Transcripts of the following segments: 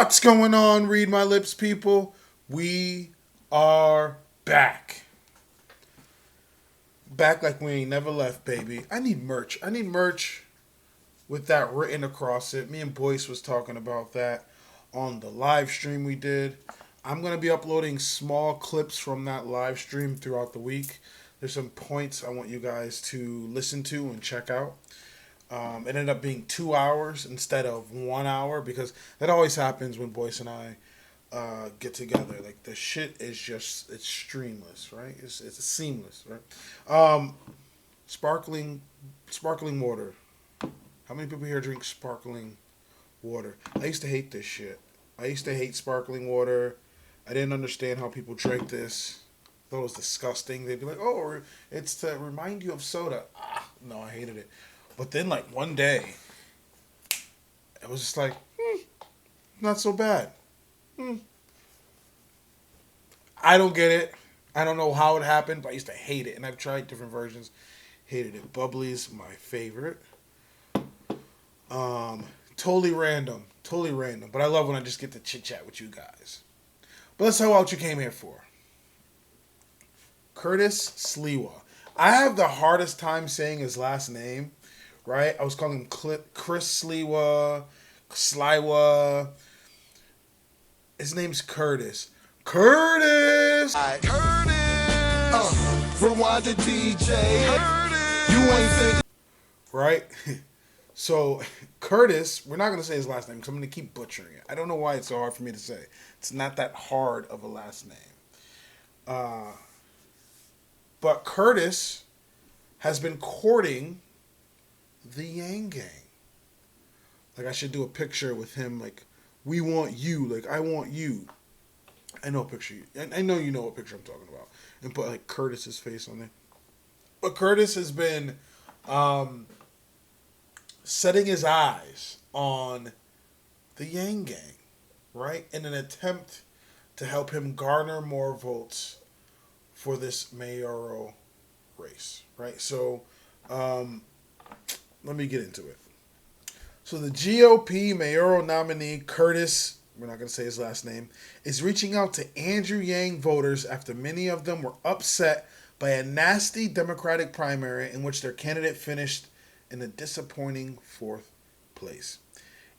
What's going on, Read My Lips people? We are back. Back like we ain't never left, baby. I need merch. I need merch with that written across it. Me and Boyce was talking about that on the live stream we did. I'm going to be uploading small clips from that live stream throughout the week. There's some points I want you guys to listen to and check out. It ended up being 2 hours instead of 1 hour because that always happens when Boyce and I get together. Like the shit is just it's streamless, right? It's seamless, right? Sparkling water. How many people here drink sparkling water? I used to hate this shit. I used to hate sparkling water. I didn't understand how people drank this. I thought it was disgusting. They'd be like, "Oh, it's to remind you of soda." No, I hated it. But then, like, one day, it was just like, not so bad. I don't get it. I don't know how it happened, but I used to hate it. And I've tried different versions. Hated it. Bubbly's my favorite. Totally random. Totally random. But I love when I just get to chit-chat with you guys. But let's talk about what you came here for. Curtis Sliwa. I have the hardest time saying his last name. Right? I was calling him Chris Sliwa, Sliwa. His name's Curtis. Curtis! Rewind the DJ. Curtis! You ain't thinking. Right? So, Curtis, we're not going to say his last name because I'm going to keep butchering it. I don't know why it's so hard for me to say. It's not that hard of a last name. But Curtis has been courting the Yang Gang. Like, I should do a picture with him, like, we want you, like, I want you. I know a picture. I know you know what picture I'm talking about. And put, like, Curtis's face on there. But Curtis has been setting his eyes on the Yang Gang, right? In an attempt to help him garner more votes for this mayoral race, right? So, let me get into it. So the GOP mayoral nominee, Curtis, we're not going to say his last name, is reaching out to Andrew Yang voters after many of them were upset by a nasty Democratic primary in which their candidate finished in a disappointing fourth place.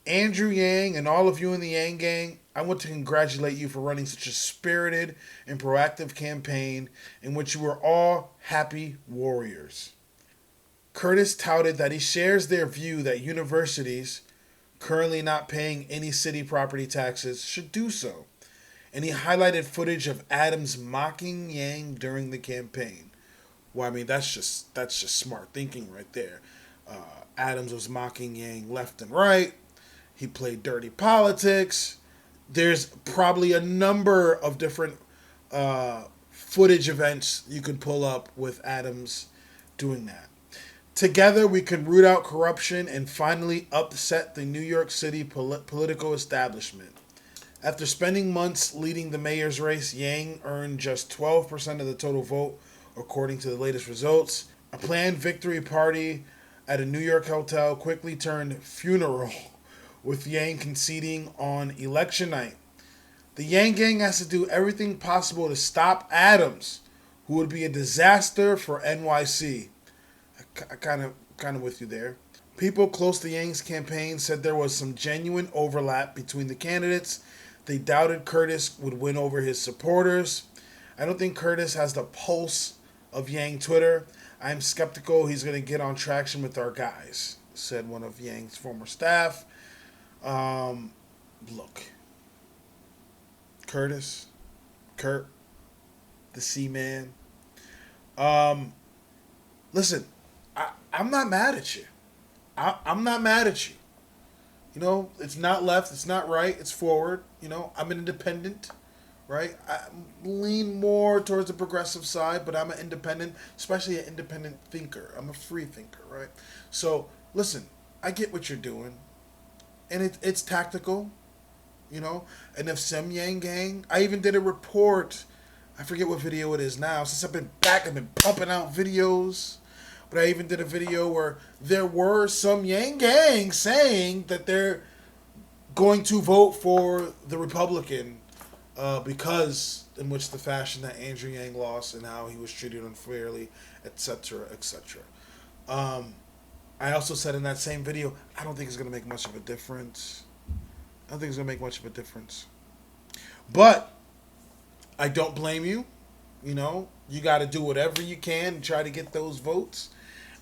Andrew Yang and all of you in the Yang Gang, I want to congratulate you for running such a spirited and proactive campaign in which you were all happy warriors. Curtis touted that he shares their view that universities, currently not paying any city property taxes, should do so. And he highlighted footage of Adams mocking Yang during the campaign. Well, I mean, that's just smart thinking right there. Adams was mocking Yang left and right. He played dirty politics. There's probably a number of different footage events you could pull up with Adams doing that. Together, we can root out corruption and finally upset the New York City political establishment. After spending months leading the mayor's race, Yang earned just 12% of the total vote, according to the latest results. A planned victory party at a New York hotel quickly turned funeral, with Yang conceding on election night. The Yang Gang has to do everything possible to stop Adams, who would be a disaster for NYC. I kind of with you there. People close to Yang's campaign said there was some genuine overlap between the candidates. They doubted Curtis would win over his supporters. I don't think Curtis has the pulse of Yang Twitter. I'm skeptical he's going to get on traction with our guys, said one of Yang's former staff. Look. Kurt, the C-Man. Listen, I'm not mad at you. I'm not mad at you. You know, it's not left, it's not right, it's forward. You know, I'm an independent, right? I lean more towards the progressive side, but I'm an independent, especially an independent thinker. I'm a free thinker, right? So, listen, I get what you're doing. And it's tactical, you know? And if some Yang Gang, I even did a report, I forget what video it is now. Since I've been back, I've been pumping out videos. But I even did a video where there were some Yang Gang saying that they're going to vote for the Republican because in which the fashion that Andrew Yang lost and how he was treated unfairly, etc., etc. I also said in that same video, I don't think it's going to make much of a difference. I don't think it's going to make much of a difference. But I don't blame you. You know, you got to do whatever you can to try to get those votes.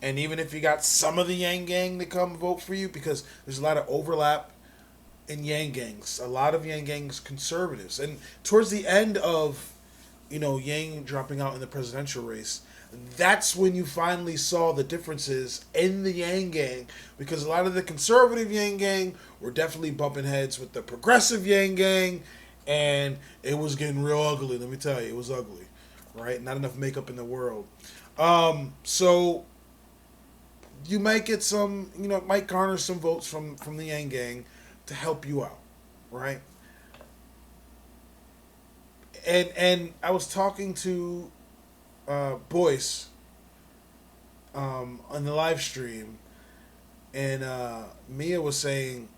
And even if you got some of the Yang Gang to come vote for you, because there's a lot of overlap in Yang Gangs. A lot of Yang Gangs conservatives. And towards the end of, you know, Yang dropping out in the presidential race, that's when you finally saw the differences in the Yang Gang, because a lot of the conservative Yang Gang were definitely bumping heads with the progressive Yang Gang, and it was getting real ugly. Let me tell you, it was ugly, right? Not enough makeup in the world. So you might get some, you know, might garner some votes from the Yang Gang to help you out, right? And I was talking to Boyce on the live stream, and Mia was saying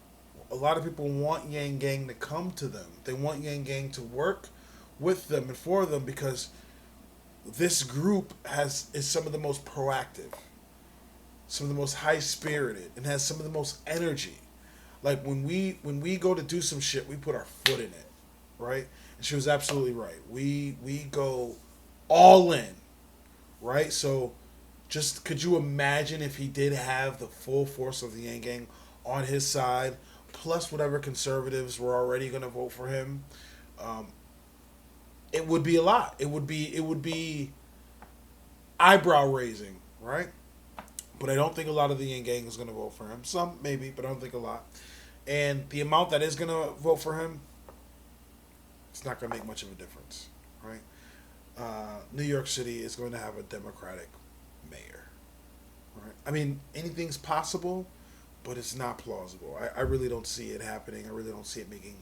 a lot of people want Yang Gang to come to them. They want Yang Gang to work with them and for them, because this group is some of the most proactive, some of the most high spirited, and has some of the most energy. Like when we go to do some shit, we put our foot in it, right? And she was absolutely right. We go all in, right? So just could you imagine if he did have the full force of the Yang Gang on his side, plus whatever conservatives were already going to vote for him? It would be a lot. It would be eyebrow raising, right? But I don't think a lot of the Yang Gang is going to vote for him. Some maybe, but I don't think a lot. And the amount that is going to vote for him, it's not going to make much of a difference, right? New York City is going to have a Democratic mayor, right? I mean, anything's possible, but it's not plausible. I really don't see it happening. I really don't see it making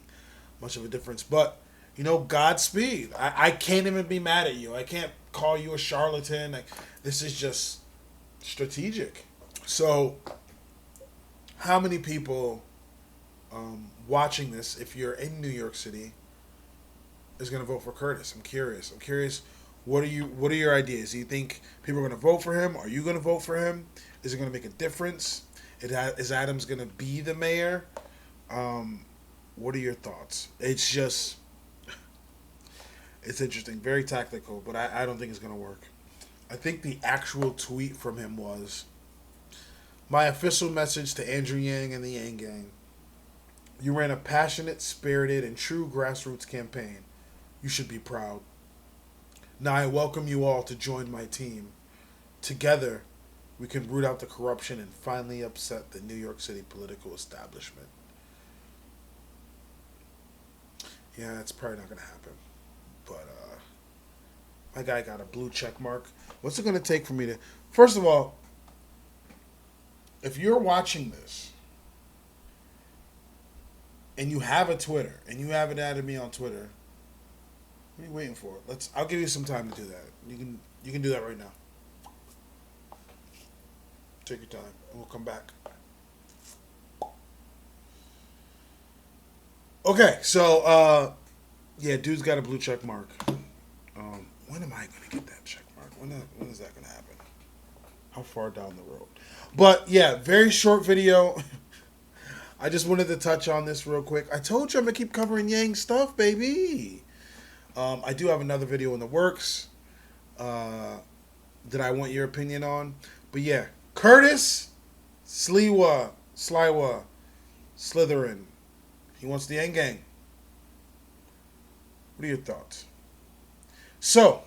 much of a difference. But, you know, Godspeed. I can't even be mad at you. I can't call you a charlatan. Like, this is just strategic. So, how many people watching this, if you're in New York City, is going to vote for Curtis? I'm curious. What are your ideas? Do you think people are going to vote for him? Are you going to vote for him? Is it going to make a difference? Is Adams going to be the mayor? What are your thoughts? It's interesting, very tactical, but I don't think it's going to work. I think the actual tweet from him was, "My official message to Andrew Yang and the Yang Gang. You ran a passionate, spirited, and true grassroots campaign. You should be proud. Now I welcome you all to join my team. Together, we can root out the corruption and finally upset the New York City political establishment." Yeah, it's probably not going to happen. But my guy got a blue check mark. What's it going to take for me to... First of all, if you're watching this and you have a Twitter and you haven't added me on Twitter, what are you waiting for? I'll give you some time to do that. You can do that right now. Take your time and we'll come back. Okay, so yeah, dude's got a blue check mark. When am I gonna get that check mark? When is that gonna happen? How far down the road? But yeah, very short video. I just wanted to touch on this real quick. I told you I'm gonna keep covering Yang stuff, baby. I do have another video in the works that I want your opinion on. But yeah, Curtis, Sliwa, Slytherin. He wants the Yang Gang. What are your thoughts? So,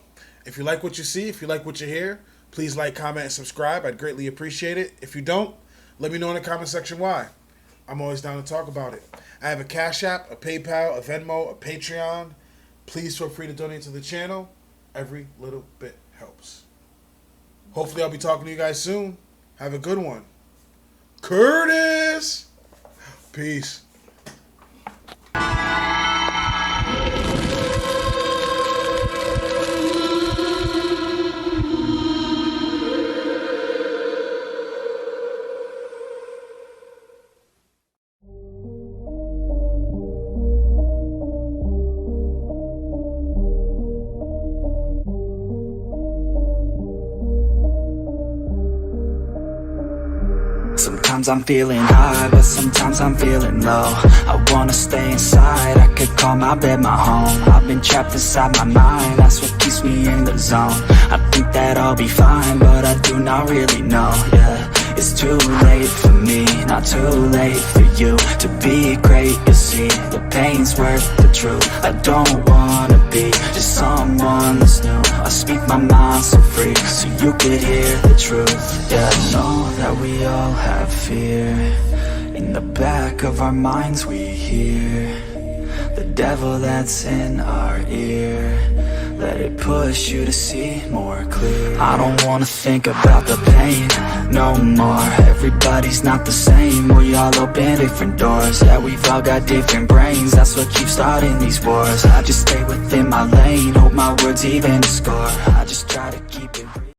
if you like what you see, if you like what you hear, please like, comment, and subscribe. I'd greatly appreciate it. If you don't, let me know in the comment section why. I'm always down to talk about it. I have a Cash App, a PayPal, a Venmo, a Patreon. Please feel free to donate to the channel. Every little bit helps. Hopefully I'll be talking to you guys soon. Have a good one. Curtis! Peace. Sometimes I'm feeling high, but sometimes I'm feeling low. I wanna stay inside, I could call my bed my home. I've been trapped inside my mind, that's what keeps me in the zone. I think that I'll be fine, but I do not really know, yeah. It's too late for me, not too late for you. To be great, you'll see, the pain's worth the truth. I don't wanna be just someone that's new. I speak my mind so free, so you could hear the truth. Yeah, I know that we all have fear. In the back of our minds we hear the devil that's in our ear. Let it push you to see more clear. I don't wanna think about the pain no more. Everybody's not the same, we all open different doors. Yeah, we've all got different brains, that's what keeps starting these wars. I just stay within my lane, hope my words even score. I just try to keep it real.